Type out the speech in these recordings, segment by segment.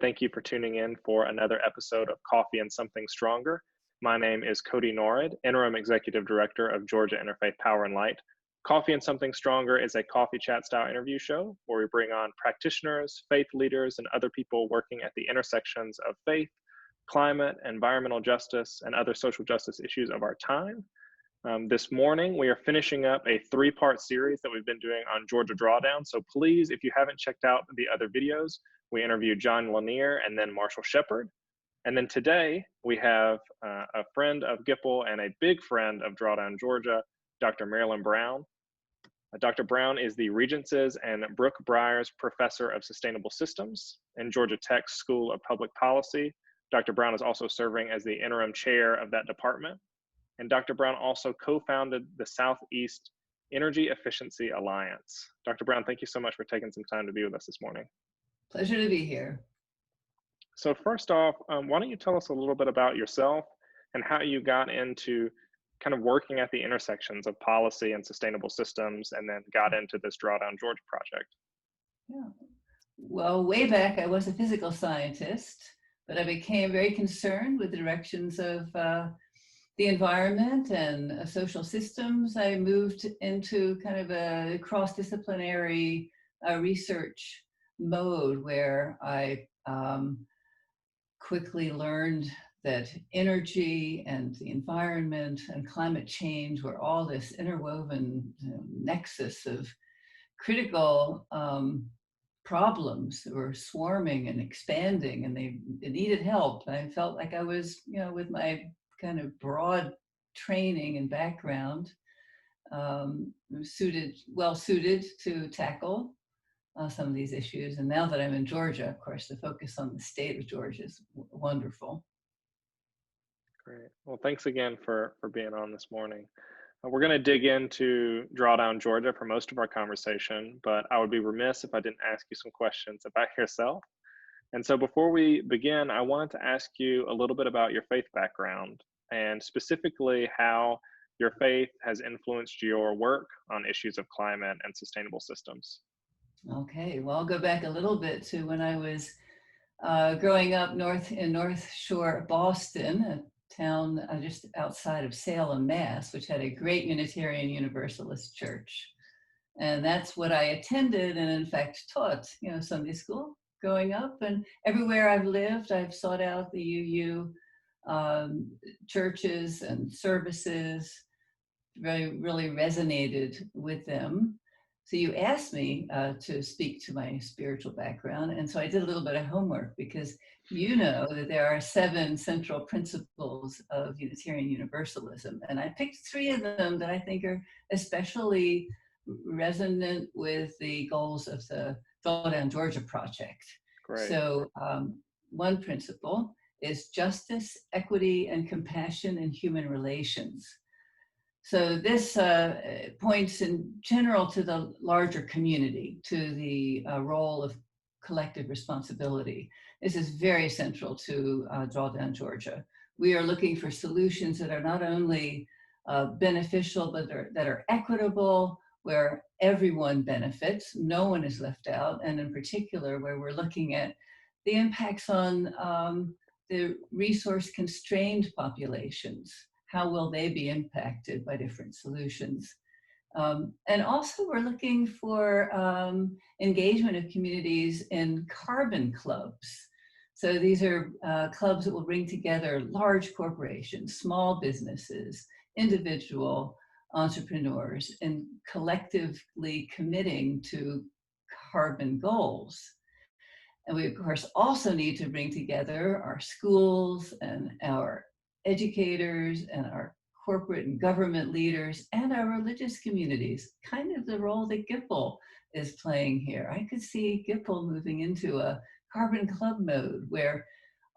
Thank you for tuning in for another episode of Coffee and Something Stronger. My name is Cody Norrid, Interim Executive Director of Georgia Interfaith Power and Light. Coffee and Something Stronger is a coffee chat style interview show where we bring on practitioners, faith leaders, and other people working at the intersections of faith, climate, environmental justice, and other social justice issues of our time. This morning, we are finishing up a three-part series that we've been doing on Georgia Drawdown. So please, if you haven't checked out the other videos, we interviewed John Lanier and then Marshall Shepard. And then today, we have a friend of GIPL and a big friend of Drawdown, Georgia, Dr. Marilyn Brown. Dr. Brown is the Regence's and Brooke Breyer's Professor of Sustainable Systems in Georgia Tech's School of Public Policy. Dr. Brown is also serving as the interim chair of that department. And Dr. Brown also co-founded the Southeast Energy Efficiency Alliance. Dr. Brown, thank you so much for taking some time to be with us this morning. Pleasure to be here. So first off, why don't you tell us a little bit about yourself and how you got into kind of working at the intersections of policy and sustainable systems and then got into this Drawdown Georgia project? Yeah. Well, way back, I was a physical scientist, but I became very concerned with the directions of the environment and social systems. I moved into kind of a cross-disciplinary research mode where I quickly learned that energy and the environment and climate change were all this interwoven nexus of critical problems that were swarming and expanding, and they needed help. I felt like I was, with my kind of broad training and background, well suited to tackle some of these issues. And now that I'm in Georgia, of course, the focus on the state of Georgia is wonderful. Great. Well, thanks again for being on this morning. We're going to dig into Drawdown Georgia for most of our conversation, but I would be remiss if I didn't ask you some questions about yourself. And so before we begin, I wanted to ask you a little bit about your faith background and specifically how your faith has influenced your work on issues of climate and sustainable systems. Okay, well, I'll go back a little bit to when I was growing up in North Shore, Boston, a town just outside of Salem, Mass, which had a great Unitarian Universalist church. And that's what I attended and in fact taught, Sunday school growing up. And everywhere I've lived, I've sought out the UU churches and services, really resonated with them. So you asked me to speak to my spiritual background, and so I did a little bit of homework because you know that there are 7 central principles of Unitarian Universalism, and I picked 3 of them that I think are especially resonant with the goals of the Drawdown Georgia project. Great. So one principle is justice, equity, and compassion in human relations. So this points in general to the larger community, to the role of collective responsibility. This is very central to Drawdown Georgia. We are looking for solutions that are not only beneficial, but that are equitable, where everyone benefits, no one is left out, and in particular, where we're looking at the impacts on the resource-constrained populations. How will they be impacted by different solutions? And also we're looking for engagement of communities in carbon clubs. So these are clubs that will bring together large corporations, small businesses, individual entrepreneurs, and collectively committing to carbon goals. And we, of course, also need to bring together our schools and our educators and our corporate and government leaders and our religious communities, kind of the role that GIPL is playing here. I could see GIPL moving into a carbon club mode where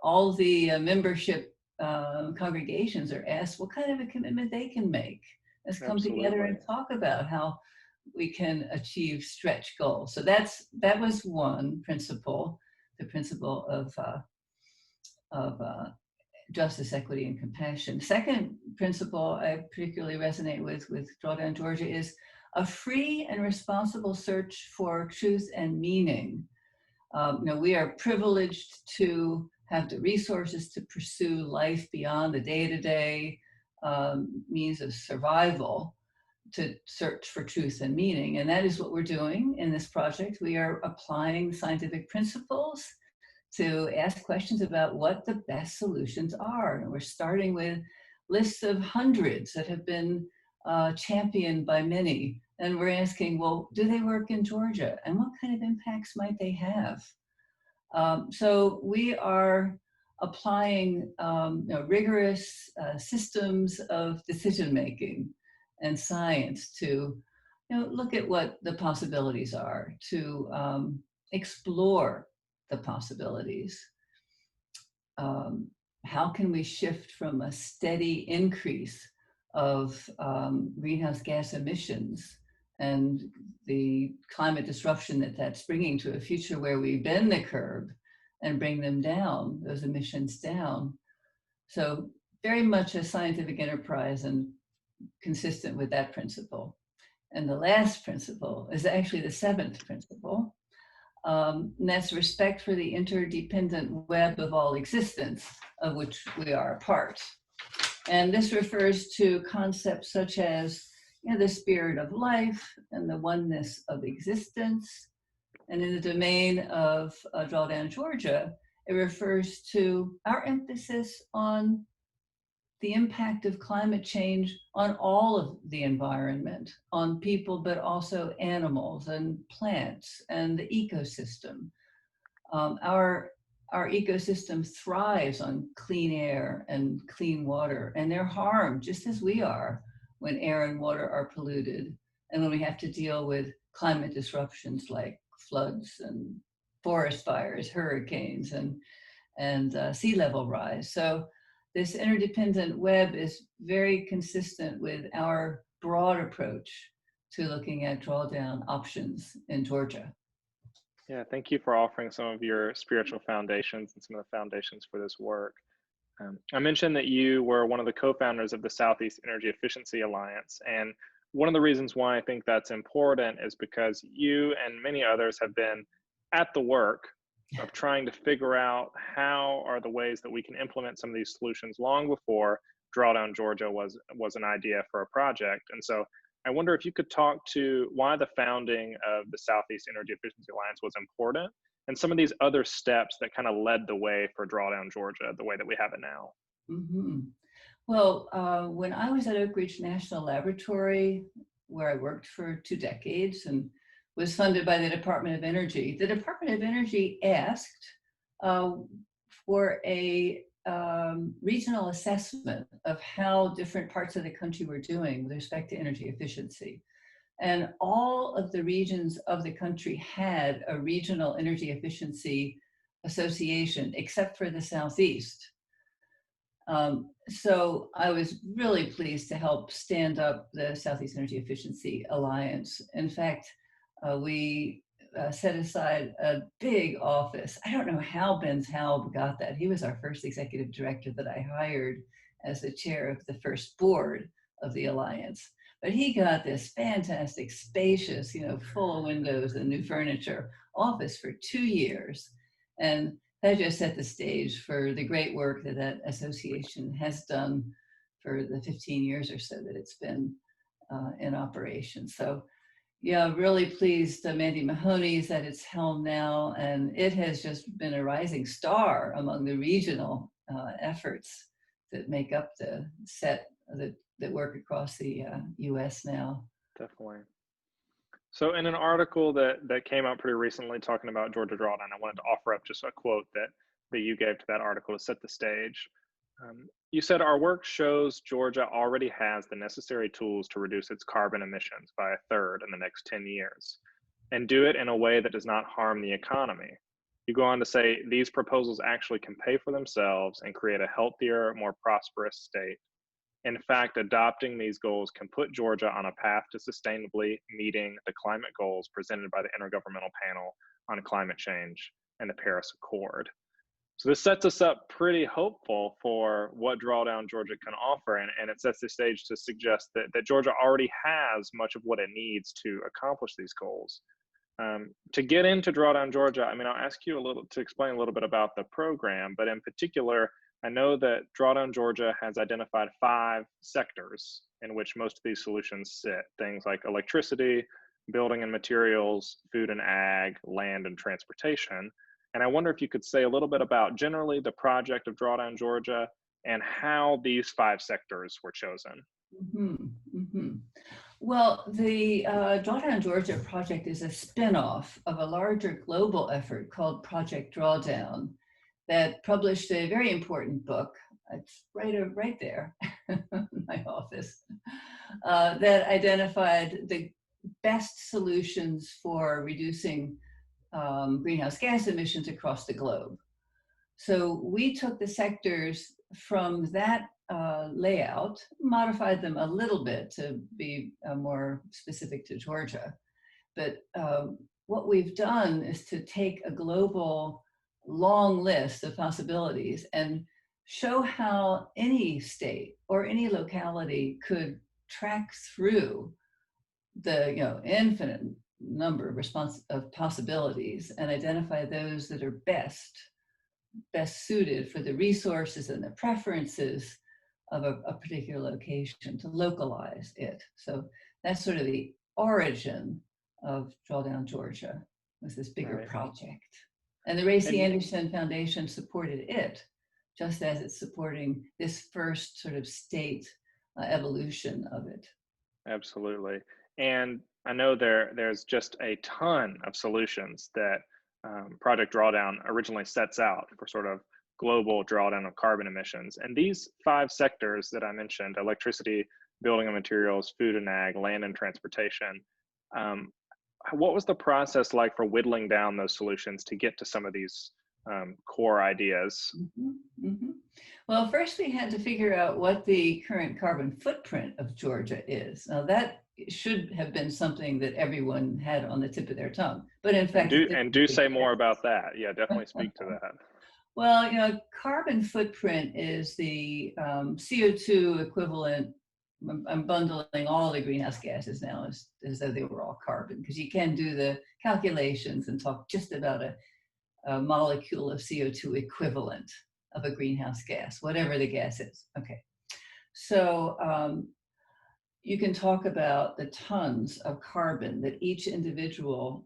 all the membership congregations are asked what kind of a commitment they can make. Let's come together and talk about how we can achieve stretch goals. So that was one principle, the principle of justice, equity, and compassion. Second principle I particularly resonate with Drawdown Georgia is a free and responsible search for truth and meaning. We are privileged to have the resources to pursue life beyond the day-to-day means of survival, to search for truth and meaning. And that is what we're doing in this project. We are applying scientific principles to ask questions about what the best solutions are. And we're starting with lists of hundreds that have been championed by many. And we're asking, well, do they work in Georgia? And what kind of impacts might they have? So we are applying rigorous systems of decision-making and science to look at what the possibilities are, to explore the possibilities. How can we shift from a steady increase of greenhouse gas emissions and the climate disruption that that's bringing to a future where we bend the curve and bring them down, those emissions down? So very much a scientific enterprise and consistent with that principle. And the last principle is actually the seventh principle, and that's respect for the interdependent web of all existence, of which we are a part. And this refers to concepts such as the spirit of life and the oneness of existence. And in the domain of Drawdown, Georgia, it refers to our emphasis on the impact of climate change on all of the environment, on people, but also animals and plants and the ecosystem. Our ecosystem thrives on clean air and clean water, and they're harmed just as we are when air and water are polluted, and when we have to deal with climate disruptions like floods and forest fires, hurricanes, and sea level rise. So this interdependent web is very consistent with our broad approach to looking at drawdown options in Georgia. Yeah, thank you for offering some of your spiritual foundations and some of the foundations for this work. I mentioned that you were one of the co-founders of the Southeast Energy Efficiency Alliance, and one of the reasons why I think that's important is because you and many others have been at the work of trying to figure out how are the ways that we can implement some of these solutions long before Drawdown Georgia was an idea for a project. And so I wonder if you could talk to why the founding of the Southeast Energy Efficiency Alliance was important and some of these other steps that kind of led the way for Drawdown Georgia the way that we have it now. Mm-hmm. Well, when I was at Oak Ridge National Laboratory, where I worked for 2 decades and was funded by the Department of Energy, the Department of Energy asked for a regional assessment of how different parts of the country were doing with respect to energy efficiency. And all of the regions of the country had a regional energy efficiency association, except for the Southeast. So I was really pleased to help stand up the Southeast Energy Efficiency Alliance. In fact, we set aside a big office. I don't know how Ben Taub got that. He was our first executive director that I hired as the chair of the first board of the Alliance. But he got this fantastic, spacious, full of windows and new furniture office for 2 years. And that just set the stage for the great work that that association has done for the 15 years or so that it's been in operation. So yeah, really pleased Mandy Mahoney's at its helm now, and it has just been a rising star among the regional efforts that make up the set that work across the US now. Definitely. So in an article that came out pretty recently talking about Georgia Drawdown, I wanted to offer up just a quote that you gave to that article to set the stage. You said, "Our work shows Georgia already has the necessary tools to reduce its carbon emissions by 1/3 in the next 10 years, and do it in a way that does not harm the economy." You go on to say, "These proposals actually can pay for themselves and create a healthier, more prosperous state. In fact, adopting these goals can put Georgia on a path to sustainably meeting the climate goals presented by the Intergovernmental Panel on Climate Change and the Paris Accord." So this sets us up pretty hopeful for what Drawdown Georgia can offer, and it sets the stage to suggest that Georgia already has much of what it needs to accomplish these goals. To get into Drawdown Georgia, I mean, I'll ask you to explain a little bit about the program, but in particular, I know that Drawdown Georgia has identified 5 sectors in which most of these solutions sit, things like electricity, building and materials, food and ag, land and transportation. And I wonder if you could say a little bit about generally the project of Drawdown Georgia and how these 5 sectors were chosen. Mm-hmm, mm-hmm. Well, the Drawdown Georgia project is a spin-off of a larger global effort called Project Drawdown that published a very important book. It's right there in my office, that identified the best solutions for reducing greenhouse gas emissions across the globe. So we took the sectors from that layout, modified them a little bit to be more specific to Georgia. But what we've done is to take a global long list of possibilities and show how any state or any locality could track through the infinite number of possibilities and identify those that are best suited for the resources and the preferences of a particular location, to localize it. So that's sort of the origin of Drawdown Georgia, was this bigger project. And the Ray C. Anderson Foundation supported it, just as it's supporting this first sort of state evolution of it. Absolutely. And I know there's just a ton of solutions that Project Drawdown originally sets out for sort of global drawdown of carbon emissions. And these 5 sectors that I mentioned, electricity, building and materials, food and ag, land and transportation, what was the process like for whittling down those solutions to get to some of these core ideas? Mm-hmm, mm-hmm. Well, first we had to figure out what the current carbon footprint of Georgia is. Now that should have been something that everyone had on the tip of their tongue, but in fact, do say more about that. Yeah, definitely speak to that. Well, carbon footprint is the CO2 equivalent. I'm bundling all the greenhouse gases now as though they were all carbon, because you can do the calculations and talk just about a molecule of CO2 equivalent of a greenhouse gas, whatever the gas is. Okay, so you can talk about the tons of carbon that each individual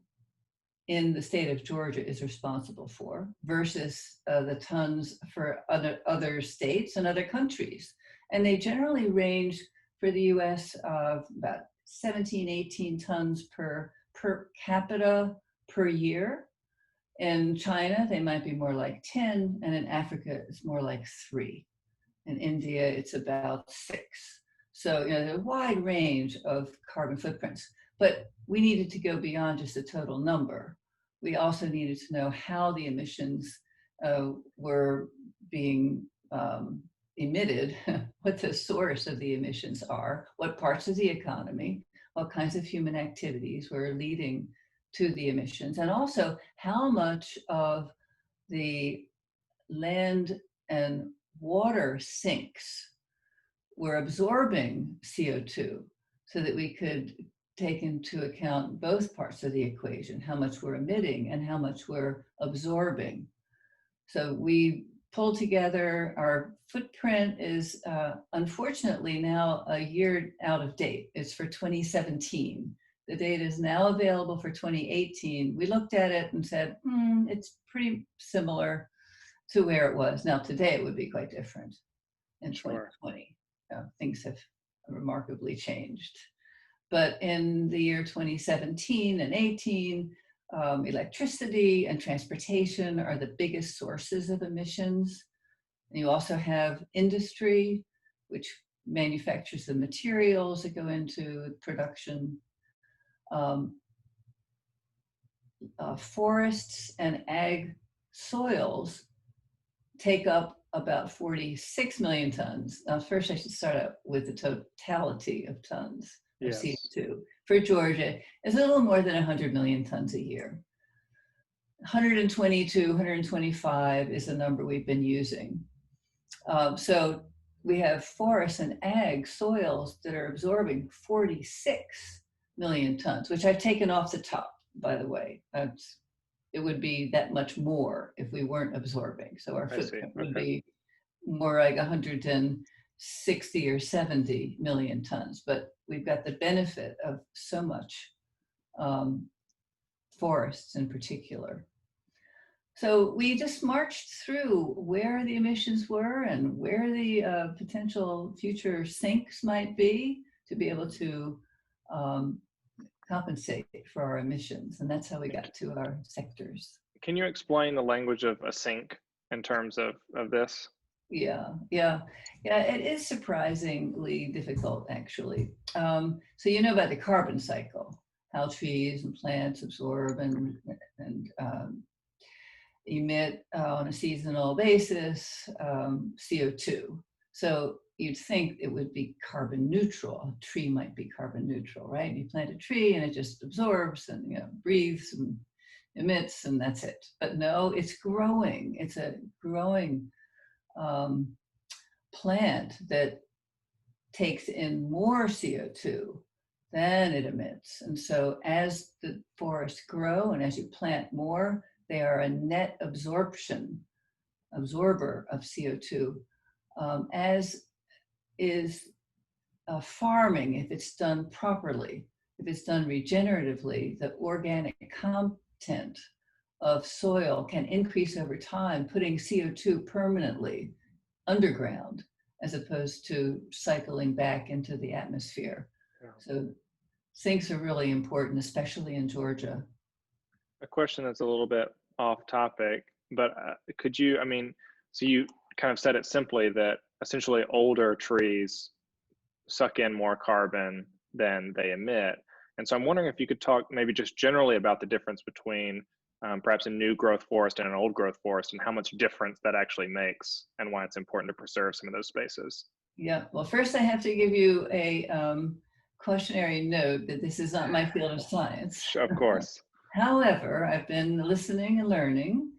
in the state of Georgia is responsible for versus the tons for other states and other countries. And they generally range for the US of about 17, 18 tons per capita per year. In China, they might be more like 10, and in Africa, it's more like 3. In India, it's about 6. So there's a wide range of carbon footprints, but we needed to go beyond just a total number. We also needed to know how the emissions were being emitted, what the source of the emissions are, what parts of the economy, what kinds of human activities were leading to the emissions, and also how much of the land and water sinks were absorbing CO2, so that we could take into account both parts of the equation, how much we're emitting and how much we're absorbing. So we pulled together, our footprint is unfortunately now a year out of date. It's for 2017. The data is now available for 2018. We looked at it and said, it's pretty similar to where it was. Now today it would be quite different in 2020. Things have remarkably changed. But in the year 2017 and 18, electricity and transportation are the biggest sources of emissions. And you also have industry, which manufactures the materials that go into production. Forests and ag soils take up about 46 million tons. Now, first I should start out with the totality of tons of CO2. For Georgia, it's a little more than 100 million tons a year. 122, 125 is the number we've been using. So we have forests and ag soils that are absorbing 46 million tons, which I've taken off the top. by the way. It would be that much more if we weren't absorbing. So our I see. footprint would Okay. be more like 160 or 70 million tons. But we've got the benefit of so much forests in particular. So we just marched through where the emissions were and where the potential future sinks might be to be able to compensate for our emissions. And that's how we got to our sectors. Can you explain the language of a sink in terms of this? Yeah, it is surprisingly difficult, actually. So you know about the carbon cycle, how trees and plants absorb and emit on a seasonal basis CO2. So you'd think it would be carbon neutral. A tree might be carbon neutral, right? You plant a tree and it just absorbs and breathes and emits, and that's it. But no, it's growing. It's a growing plant that takes in more CO2 than it emits. And so as the forests grow and as you plant more, they are a net absorber of CO2, as is farming if it's done properly. If it's done regeneratively, the organic content of soil can increase over time, putting CO2 permanently underground as opposed to cycling back into the atmosphere. Yeah. So sinks are really important, especially in Georgia. A question that's a little bit off topic, but could you, so you kind of said it simply that essentially older trees suck in more carbon than they emit. And so I'm wondering if you could talk maybe just generally about the difference between perhaps a new growth forest and an old growth forest and how much difference that actually makes and why it's important to preserve some of those spaces. Yeah, well, first I have to give you a cautionary note that this is not my field of science. Of course. However, I've been listening and learning.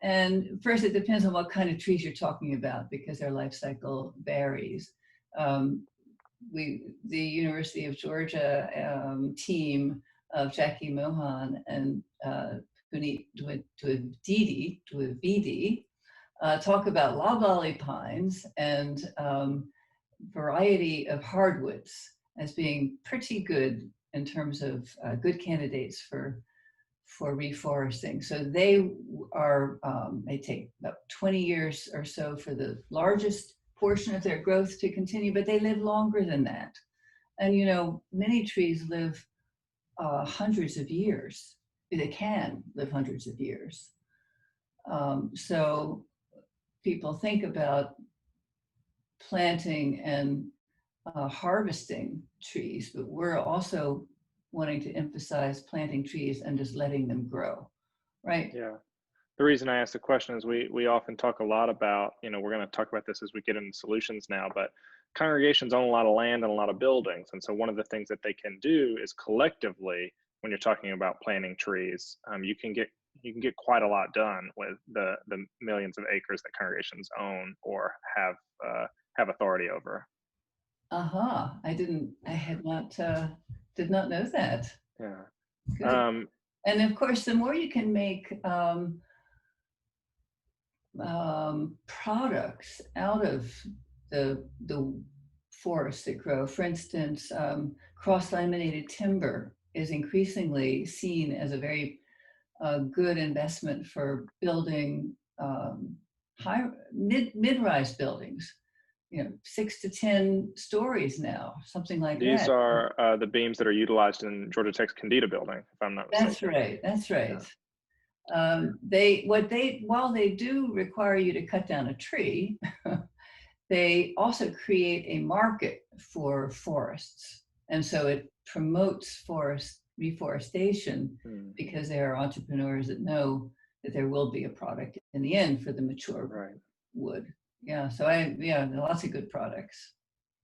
And first, it depends on what kind of trees you're talking about because their life cycle varies. The University of Georgia team of Jackie Mohan and Puneet Dwivedi talk about loblolly pines and variety of hardwoods as being pretty good in terms of good candidates for reforesting. So they take about 20 years or so for the largest portion of their growth to continue, but they live longer than that. And many trees live hundreds of years. They can live hundreds of years. So people think about planting and harvesting trees, but we're also wanting to emphasize planting trees and just letting them grow, right? Yeah. The reason I asked the question is we often talk a lot about, we're going to talk about this as we get into solutions now, but congregations own a lot of land and a lot of buildings. And so one of the things that they can do is collectively, when you're talking about planting trees, you can get quite a lot done with the millions of acres that congregations own or have authority over. Did not know that. Yeah. And of course, the more you can make products out of the forests that grow. For instance, cross-laminated timber is increasingly seen as a very good investment for building mid-rise buildings. 6 to 10 stories now, something like that. These are the beams that are utilized in Georgia Tech's Candida building, if I'm not mistaken. That's right. Yeah. While they do require you to cut down a tree, they also create a market for forests. And so it promotes forest reforestation because there are entrepreneurs that know that there will be a product in the end for the mature wood. Yeah, so lots of good products.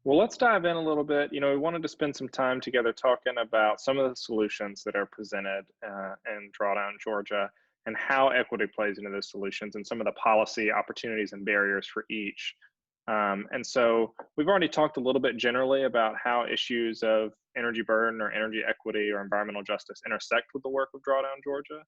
Well, let's dive in a little bit. We wanted to spend some time together talking about some of the solutions that are presented in Drawdown, Georgia, and how equity plays into those solutions and some of the policy opportunities and barriers for each. And so we've already talked a little bit generally about how issues of energy burden or energy equity or environmental justice intersect with the work of Drawdown Georgia.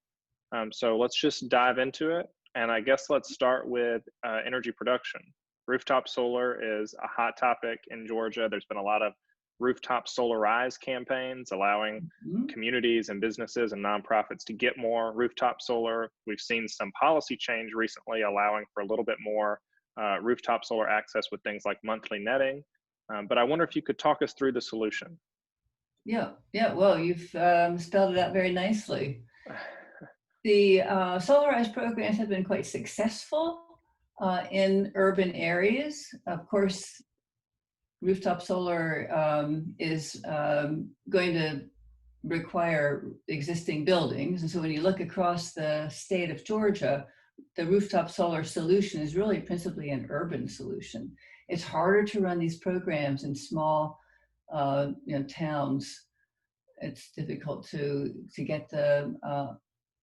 So let's just dive into it. And I guess let's start with energy production. Rooftop solar is a hot topic in Georgia. There's been a lot of rooftop solarize campaigns allowing communities and businesses and nonprofits to get more rooftop solar. We've seen some policy change recently allowing for a little bit more rooftop solar access with things like monthly netting. But I wonder if you could talk us through the solution. Yeah. Well, you've spelled it out very nicely. The solarized programs have been quite successful in urban areas. Of course, rooftop solar is going to require existing buildings. And so when you look across the state of Georgia, the rooftop solar solution is really principally an urban solution. It's harder to run these programs in small towns. It's difficult to get the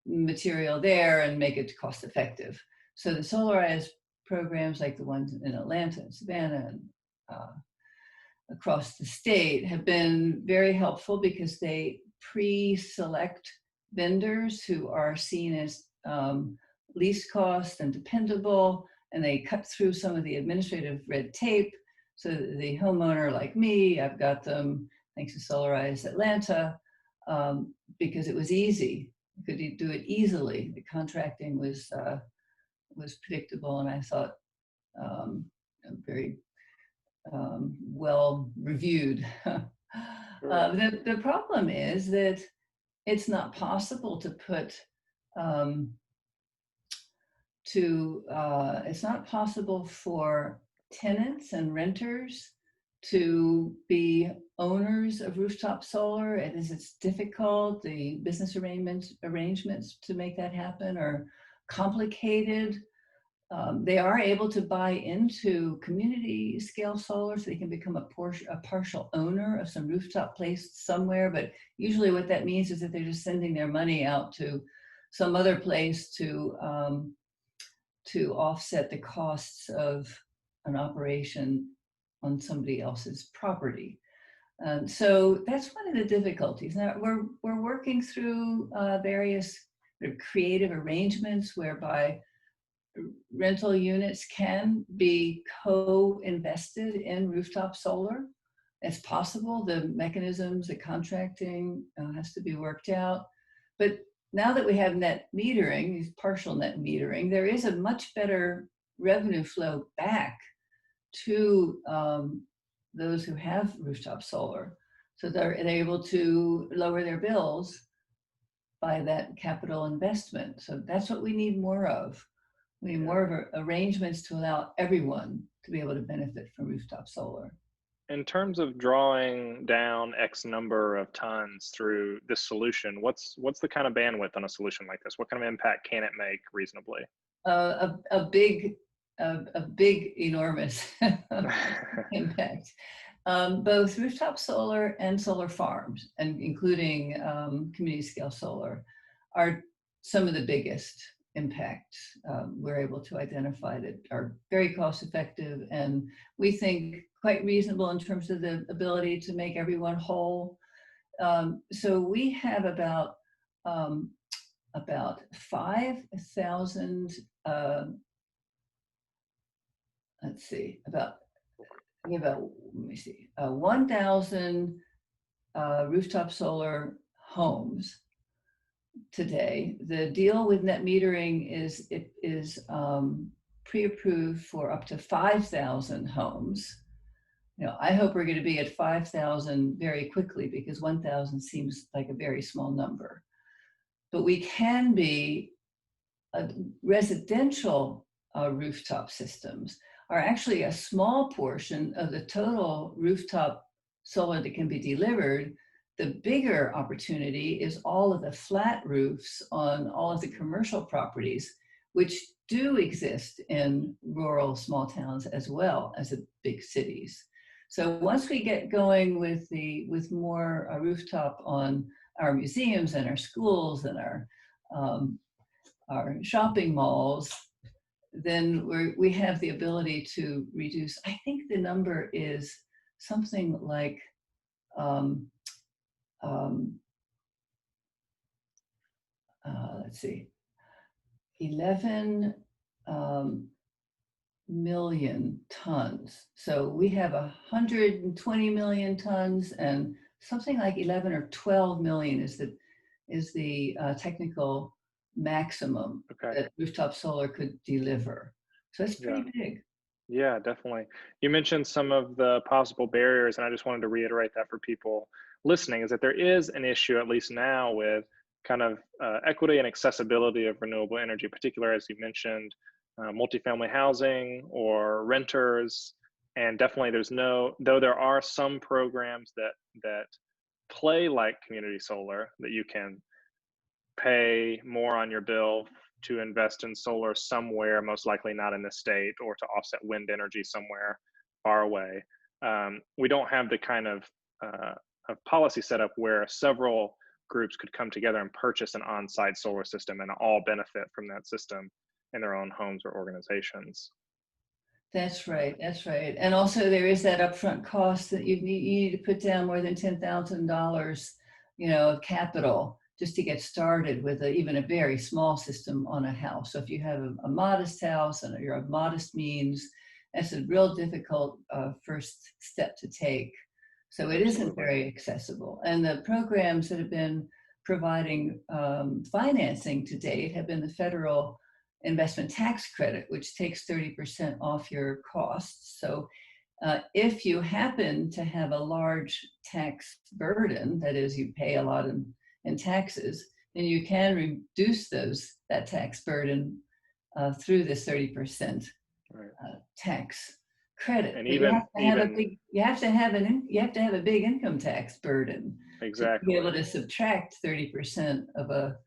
material there and make it cost effective. So the solarized programs like the ones in Atlanta and Savannah and across the state have been very helpful because they pre-select vendors who are seen as least cost and dependable, and they cut through some of the administrative red tape. So the homeowner like me, I've got them thanks to Solarize Atlanta, because it was easy. You could do it easily. The contracting was predictable, and I thought very well reviewed. The problem is that it's not possible to put it's not possible for tenants and renters to be owners of rooftop solar. It's difficult. The business arrangements to make that happen are complicated. They are able to buy into community scale solar, so they can become a partial owner of some rooftop place somewhere. But usually what that means is that they're just sending their money out to some other place to offset the costs of an operation on somebody else's property. So that's one of the difficulties. Now we're working through various creative arrangements whereby rental units can be co-invested in rooftop solar. It's possible. The mechanisms, the contracting has to be worked out. But now that we have net metering, partial net metering, there is a much better revenue flow back to those who have rooftop solar. So they're able to lower their bills by that capital investment. So that's what we need more of. We need more of arrangements to allow everyone to be able to benefit from rooftop solar. In terms of drawing down X number of tons through this solution, what's the kind of bandwidth on a solution like this? What kind of impact can it make reasonably? A big, enormous impact. Both rooftop solar and solar farms, and including community scale solar, are some of the biggest impacts we're able to identify that are very cost effective, and we think quite reasonable in terms of the ability to make everyone whole. So we have about 5,000, let's see, about 1,000 rooftop solar homes today. The deal with net metering is pre-approved for up to 5,000 homes. I hope we're going to be at 5,000 very quickly, because 1,000 seems like a very small number. But we can be residential rooftop systems are actually a small portion of the total rooftop solar that can be delivered. The bigger opportunity is all of the flat roofs on all of the commercial properties, which do exist in rural small towns as well as the big cities. So once we get going with more rooftop on our museums and our schools and our shopping malls, then we have the ability to reduce. I think the number is something like um, um, let's see, 11 um, million tons. So we have 120 million tons, and something like 11 or 12 million is the technical maximum Okay. that rooftop solar could deliver. So it's Yeah. pretty big. Yeah, definitely. You mentioned some of the possible barriers, and I just wanted to reiterate that for people listening is that there is an issue, at least now, with kind of equity and accessibility of renewable energy, particularly as you mentioned, multifamily housing or renters. And definitely, though there are some programs that play like community solar that you can pay more on your bill to invest in solar somewhere, most likely not in the state, or to offset wind energy somewhere far away. We don't have the kind of policy set up where several groups could come together and purchase an on-site solar system and all benefit from that system in their own homes or organizations. That's right. That's right. And also there is that upfront cost that you need to put down more than $10,000, of capital just to get started with even a very small system on a house. So if you have a modest house and you're of modest means, that's a real difficult first step to take. So it Absolutely. isn't very accessible. And the programs that have been providing financing to date have been the federal investment tax credit, which takes 30% off your costs. So if you happen to have a large tax burden, that is, you pay a lot in taxes, then you can reduce that tax burden through this 30% Right. tax credit. And But you have to have a even big, you have to have a big income tax burden to be exactly. able to subtract 30% of a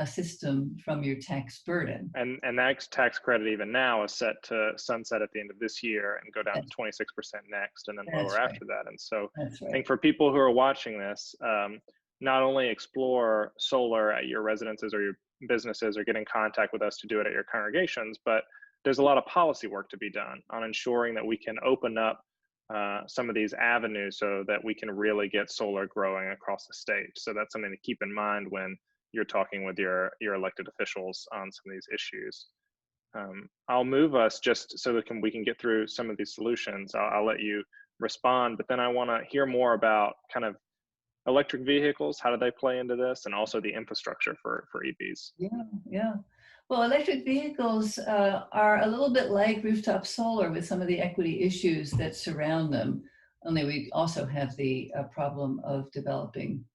system from your tax burden. And that tax credit even now is set to sunset at the end of this year and go down to 26% next, and then lower after that. And so That's right. I think for people who are watching this, not only explore solar at your residences or your businesses or get in contact with us to do it at your congregations, but there's a lot of policy work to be done on ensuring that we can open up some of these avenues so that we can really get solar growing across the state. So that's something to keep in mind when you're talking with your elected officials on some of these issues. I'll move us just so that we can get through some of these solutions. I'll let you respond, but then I want to hear more about kind of electric vehicles. How do they play into this, and also the infrastructure for EVs? Yeah. Well, electric vehicles are a little bit like rooftop solar with some of the equity issues that surround them. Only we also have the problem of developing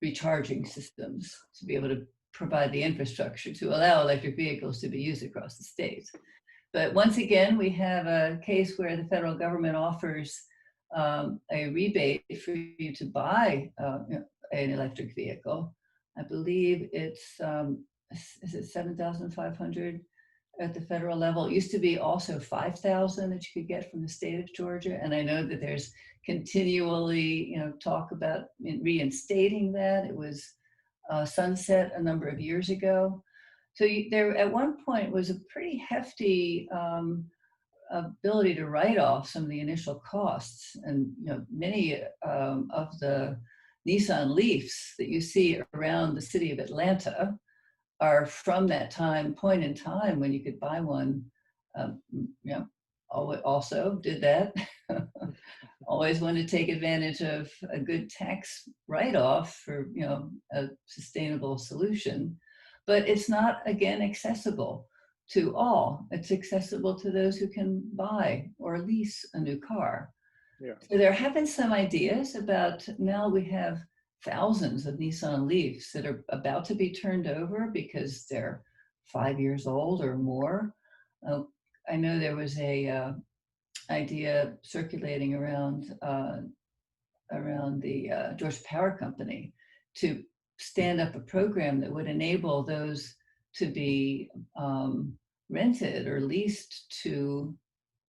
recharging systems to be able to provide the infrastructure to allow electric vehicles to be used across the state. But once again, we have a case where the federal government offers a rebate for you to buy an electric vehicle. I believe it's is it 7,500 at the federal level. It used to be also 5,000 that you could get from the state of Georgia, and I know that there's continually talk about reinstating that. It was sunset a number of years ago. So there at one point was a pretty hefty ability to write off some of the initial costs, and many of the Nissan Leafs that you see around the city of Atlanta are from that point in time when you could buy one. Also did that. Always wanted to take advantage of a good tax write-off for a sustainable solution, but it's not, again, accessible to all. It's accessible to those who can buy or lease a new car. Yeah. So there have been some ideas about, now we have thousands of Nissan Leafs that are about to be turned over because they're 5 years old or more. I know there was a idea circulating around the Georgia Power Company to stand up a program that would enable those to be rented or leased to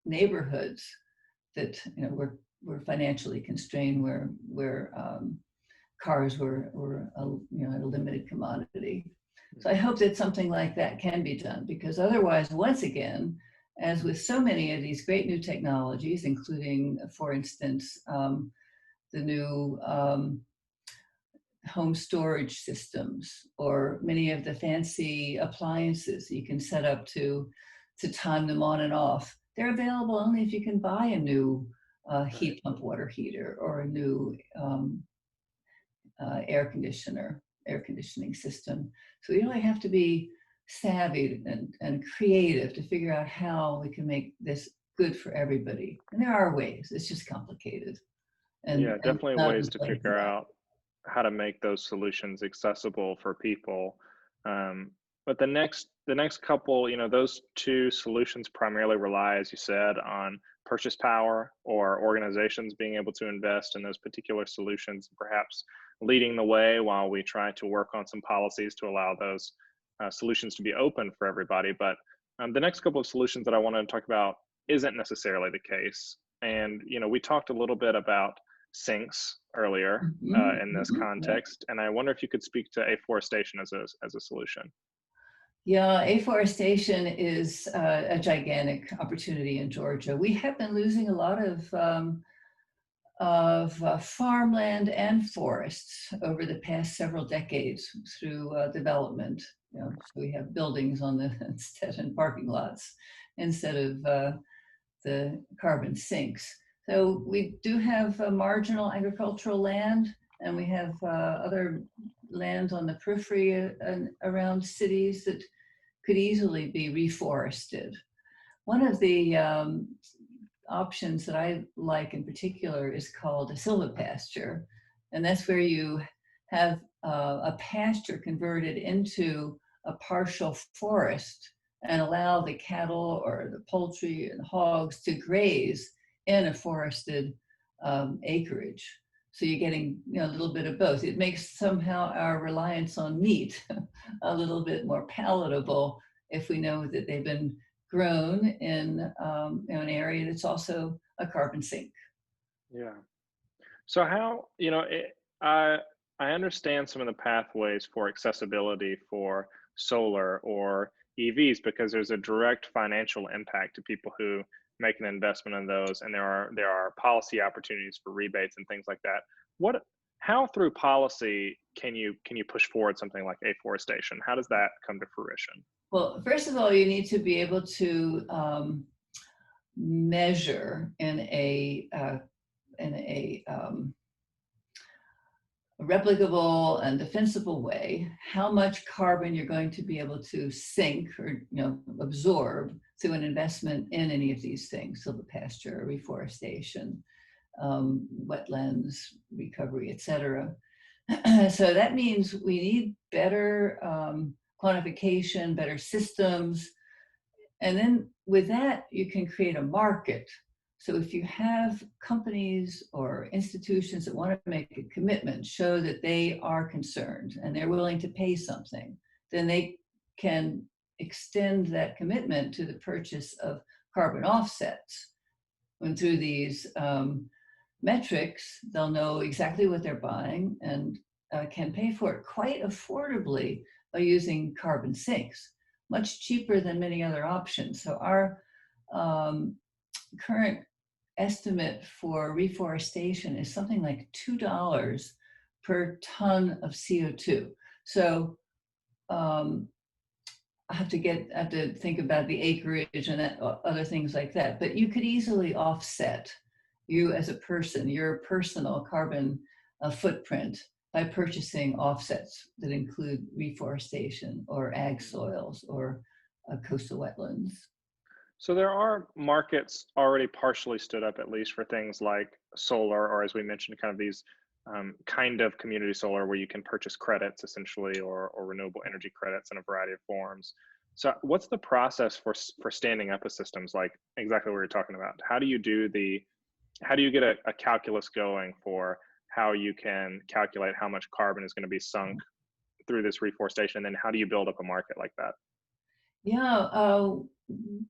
neighborhoods that were financially constrained, where cars were a limited commodity. So I hope that something like that can be done, because otherwise, once again, as with so many of these great new technologies, including, for instance, the new home storage systems, or many of the fancy appliances you can set up to time them on and off. They're available only if you can buy a new heat pump water heater, or a new air conditioning system. So we really have to be savvy and creative to figure out how we can make this good for everybody. And there are ways, it's just complicated. Yeah, And definitely not ways to everybody can figure out how to make those solutions accessible for people. But the next couple, those two solutions primarily rely, as you said, on purchase power, or organizations being able to invest in those particular solutions, perhaps leading the way while we try to work on some policies to allow those solutions to be open for everybody. But the next couple of solutions that I wanted to talk about isn't necessarily the case. And we talked a little bit about sinks earlier in this Yeah. context, and I wonder if you could speak to afforestation as a solution. Yeah, afforestation is a gigantic opportunity in Georgia. We have been losing a lot of farmland and forests over the past several decades through development. So we have buildings on the instead, and parking lots instead of the carbon sinks. So we do have marginal agricultural land, and we have other land on the periphery and around cities that could easily be reforested. One of the options that I like in particular is called a silvopasture, and that's where you have a pasture converted into a partial forest and allow the cattle or the poultry and hogs to graze in a forested acreage. So you're getting a little bit of both. It makes somehow our reliance on meat a little bit more palatable if we know that they've been grown in an area that's also a carbon sink. Yeah. So how, I understand some of the pathways for accessibility for solar or EVs, because there's a direct financial impact to people who make an investment in those, and there are policy opportunities for rebates and things like that. How through policy can you push forward something like afforestation? How does that come to fruition? Well, first of all, you need to be able to measure in a replicable and defensible way how much carbon you're going to be able to sink or absorb through an investment in any of these things: silvopasture, reforestation, wetlands recovery, etc. So that means we need better quantification, better systems, and then with that you can create a market. So if you have companies or institutions that want to make a commitment, show that they are concerned and they're willing to pay something, then they can extend that commitment to the purchase of carbon offsets. And through these metrics, they'll know exactly what they're buying and can pay for it quite affordably by using carbon sinks, much cheaper than many other options. So our current estimate for reforestation is something like $2 per ton of CO2. So I have to think about the acreage and other things like that. But you could easily offset, you as a person, your personal carbon footprint by purchasing offsets that include reforestation or ag soils or coastal wetlands. So there are markets already partially stood up, at least for things like solar, or as we mentioned, kind of these kind of community solar where you can purchase credits essentially, or renewable energy credits in a variety of forms. So what's the process for standing up a systems like exactly what you're talking about? How do you get a calculus going for how you can calculate how much carbon is going to be sunk through this reforestation? And then how do you build up a market like that? Yeah,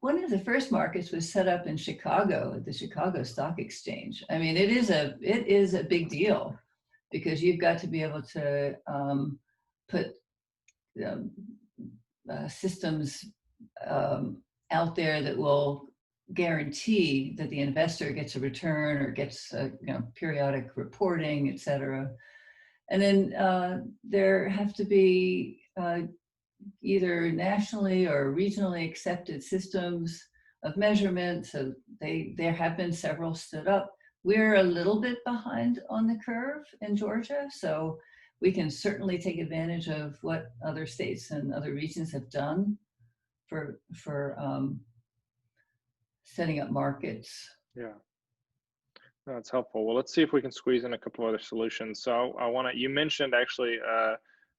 one of the first markets was set up in Chicago at the Chicago Stock Exchange. I mean, it is a big deal because you've got to be able to put systems out there that will guarantee that the investor gets a return or gets periodic reporting, et cetera. And then there have to be either nationally or regionally accepted systems of measurement. So there have been several stood up. We're a little bit behind on the curve in Georgia, so we can certainly take advantage of what other states and other regions have done for setting up markets. Yeah, that's helpful. Well, let's see if we can squeeze in a couple other solutions. So you mentioned actually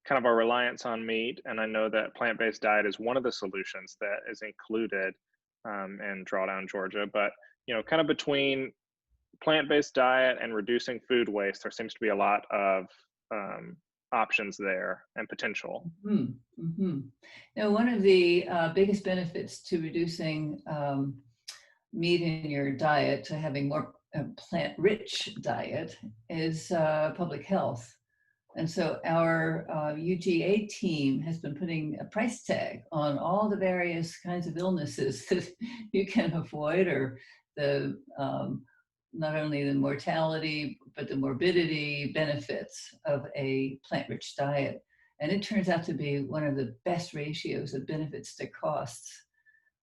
kind of our reliance on meat, and I know that plant-based diet is one of the solutions that is included in Drawdown, Georgia. But kind of between plant-based diet and reducing food waste, there seems to be a lot of options there and potential. Mm-hmm. Mm-hmm. Now, one of the biggest benefits to reducing meat in your diet, to having more plant-rich diet, is public health. And so our UGA team has been putting a price tag on all the various kinds of illnesses that you can avoid, or the not only the mortality, but the morbidity benefits of a plant-rich diet. And it turns out to be one of the best ratios of benefits to costs.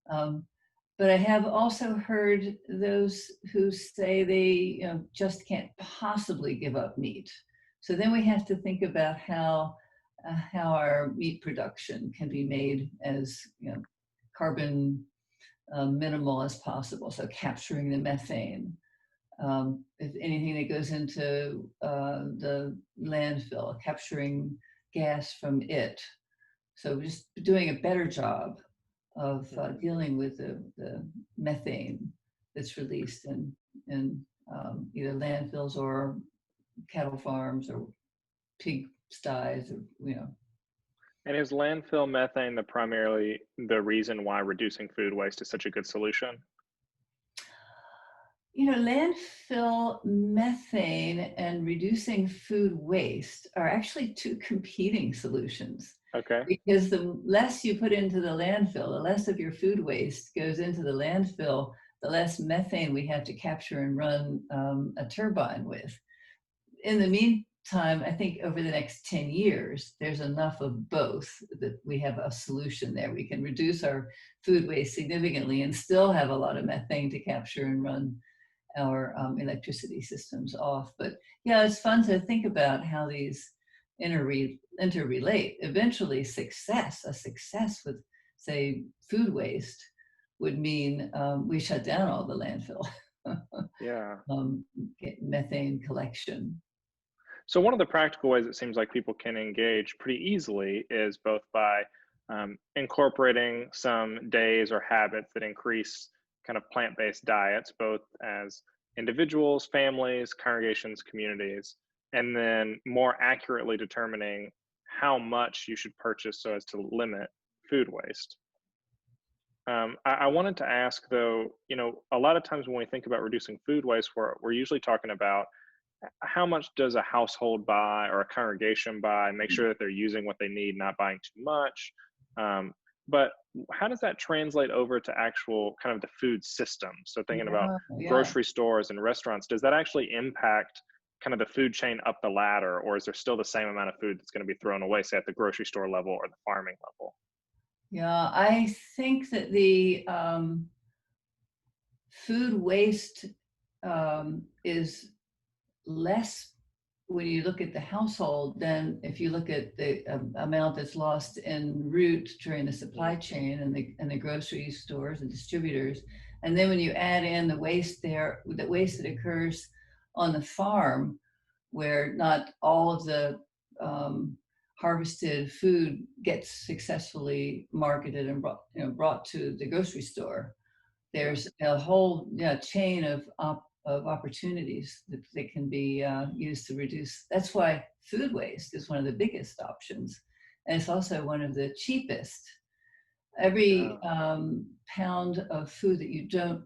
But I have also heard those who say they just can't possibly give up meat. So then we have to think about how our meat production can be made as carbon minimal as possible. So capturing the methane, if anything that goes into the landfill, capturing gas from it. So just doing a better job of dealing with the methane that's released in either landfills or cattle farms or pig sties, or And is landfill methane primarily the reason why reducing food waste is such a good solution? Landfill methane and reducing food waste are actually two competing solutions. Okay. Because the less you put into the landfill, the less of your food waste goes into the landfill, the less methane we have to capture and run a turbine with. In the meantime, I think over the next 10 years, there's enough of both that we have a solution there. We can reduce our food waste significantly and still have a lot of methane to capture and run our electricity systems off. But yeah, it's fun to think about how these interrelate. Eventually, a success with, say, food waste would mean we shut down all the landfill. Yeah. Methane collection. So one of the practical ways it seems like people can engage pretty easily is both by incorporating some days or habits that increase kind of plant-based diets, both as individuals, families, congregations, communities, and then more accurately determining how much you should purchase so as to limit food waste. I wanted to ask though, a lot of times when we think about reducing food waste, we're usually talking about how much does a household buy or a congregation buy, make sure that they're using what they need, not buying too much. But how does that translate over to actual kind of the food system? So thinking about grocery stores and restaurants, does that actually impact kind of the food chain up the ladder, or is there still the same amount of food that's going to be thrown away, say at the grocery store level or the farming level? Yeah, I think that the food waste is less when you look at the household than if you look at the amount that's lost en route during the supply chain and the grocery stores and distributors. And then when you add in the waste that occurs on the farm, where not all of the harvested food gets successused marketed and brought to the grocery store, there's a whole chain of opportunities that can be used to reduce. That's why food waste is one of the biggest options, and it's also one of the cheapest. Every pound of food that you don't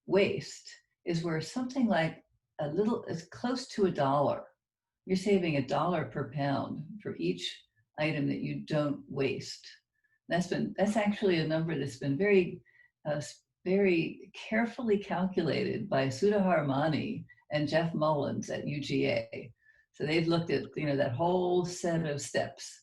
waste is worth something like it's close to $1. You're saving $1 per pound for each item that you don't waste. That's actually a number that's been very, very carefully calculated by Sudha Harmani and Jeff Mullins at UGA. So they've looked at that whole set of steps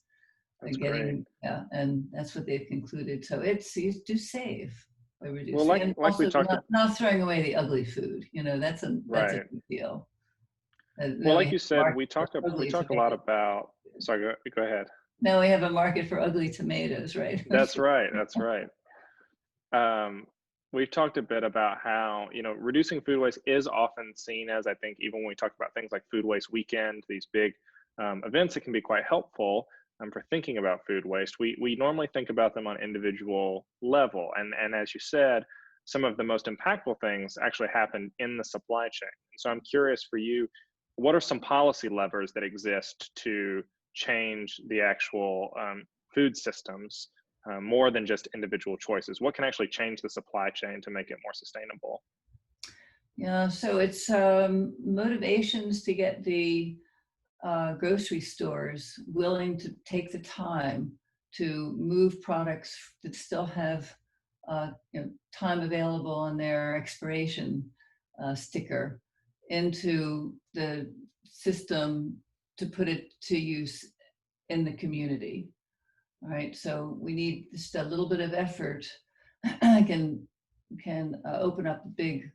That's and great. and that's what they've concluded. So it's you do save by Well, reducing, and like we also talked not throwing away the ugly food. That's a right. big deal. Well, Now we like have you a said, market for we ugly talk a lot tomatoes. about. Sorry, go ahead. Now we have a market for ugly tomatoes, right? That's right. That's right. We've talked a bit about how, reducing food waste is often seen as, I think, even when we talk about things like Food Waste Weekend, these big events, it can be quite helpful for thinking about food waste. We normally think about them on individual level. And as you said, some of the most impactful things actually happen in the supply chain. And so I'm curious for you, what are some policy levers that exist to change the actual food systems more than just individual choices? What can actually change the supply chain to make it more sustainable? Yeah, so it's motivations to get the grocery stores willing to take the time to move products that still have time available on their expiration sticker into the system to put it to use in the community. All right, so we need just a little bit of effort can open up a big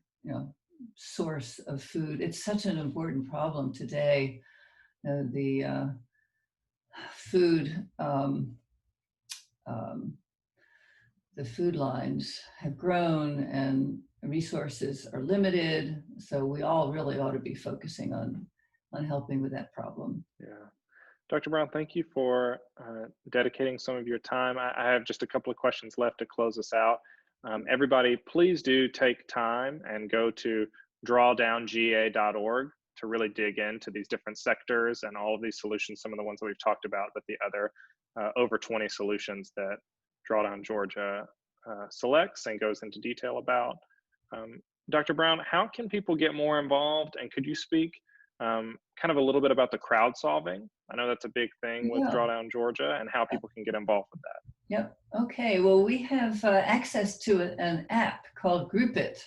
source of food. It's such an important problem today. The food the food lines have grown and resources are limited. So we all really ought to be focusing on helping with that problem. Yeah. Dr. Brown, thank you for dedicating some of your time. I have just a couple of questions left to close us out. Everybody, please do take time and go to drawdownga.org to really dig into these different sectors and all of these solutions, some of the ones that we've talked about, but the other over 20 solutions that Drawdown Georgia selects and goes into detail about. Dr. Brown, how can people get more involved? And could you speak kind of a little bit about the crowd solving? I know that's a big thing with Drawdown Georgia and how people can get involved with that. Yep. Okay. Well, we have access to an app called Group It.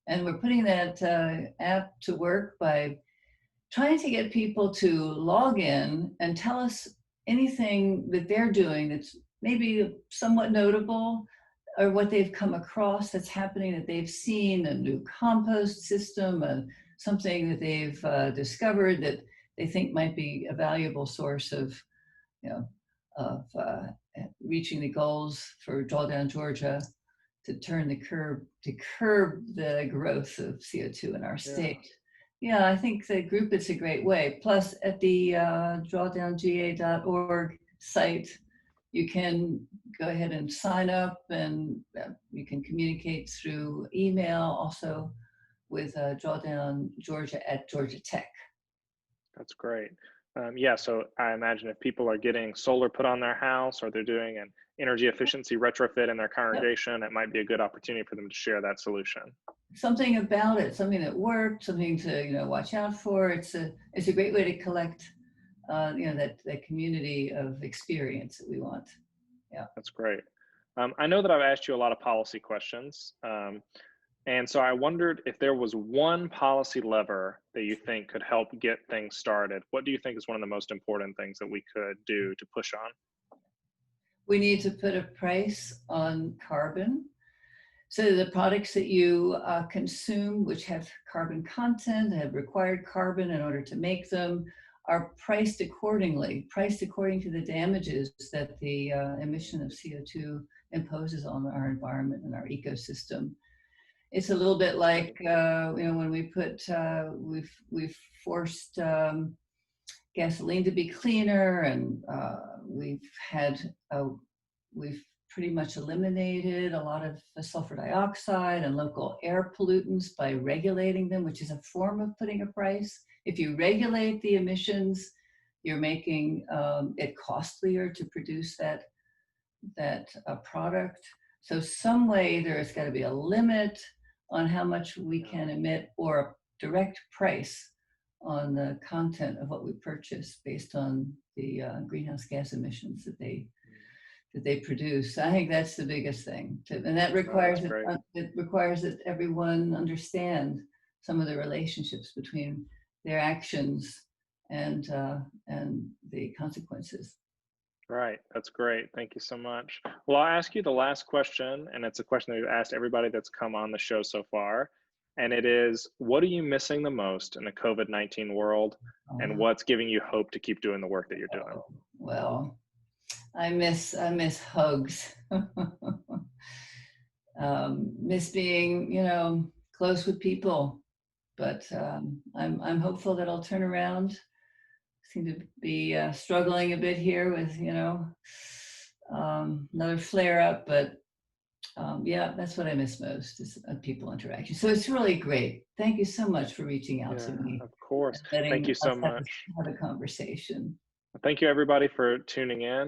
And we're putting that app to work by trying to get people to log in and tell us anything that they're doing that's maybe somewhat notable, or what they've come across that's happening, that they've seen, a new compost system, something that they've discovered that they think might be a valuable source of, reaching the goals for Drawdown Georgia to curb the growth of CO2 in our state. Yeah, I think the Group It's a great way. Plus, at the drawdownga.org site, you can go ahead and sign up, and you can communicate through email also with Drawdown Georgia at Georgia Tech. That's great. Yeah, so I imagine if people are getting solar put on their house, or they're doing an energy efficiency retrofit in their congregation, it might be a good opportunity for them to share that solution. Something about it, something that worked, something to watch out for. It's a great way to collect that community of experience that we want. Yeah, that's great. I know that I've asked you a lot of policy questions. And so I wondered if there was one policy lever that you think could help get things started. What do you think is one of the most important things that we could do to push on? We need to put a price on carbon. So the products that you consume, which have carbon content, have required carbon in order to make them, are priced accordingly, priced according to the damages that the emission of CO2 imposes on our environment and our ecosystem. It's a little bit like when we put we've forced gasoline to be cleaner, and we've pretty much eliminated a lot of the sulfur dioxide and local air pollutants by regulating them, which is a form of putting a price. If you regulate the emissions, you're making it costlier to produce that product. So some way there's got to be a limit on how much we can emit, or a direct price on the content of what we purchase based on the greenhouse gas emissions that that they produce. I think that's the biggest thing, and that No, requires that's great. it requires that everyone understand some of the relationships between their actions and the consequences. Right. That's great. Thank you so much. Well, I'll ask you the last question, and it's a question that we've asked everybody that's come on the show so far. And it is, what are you missing the most in a COVID-19 world? And what's giving you hope to keep doing the work that you're doing? Well, I miss hugs. Miss being, close with people. But I'm hopeful that I'll turn around. Seem to be struggling a bit here with, another flare up. But yeah, that's what I miss most is people interaction. So it's really great. Thank you so much for reaching out to me. Of course. And letting Thank you so us much. have a conversation. Thank you, everybody, for tuning in.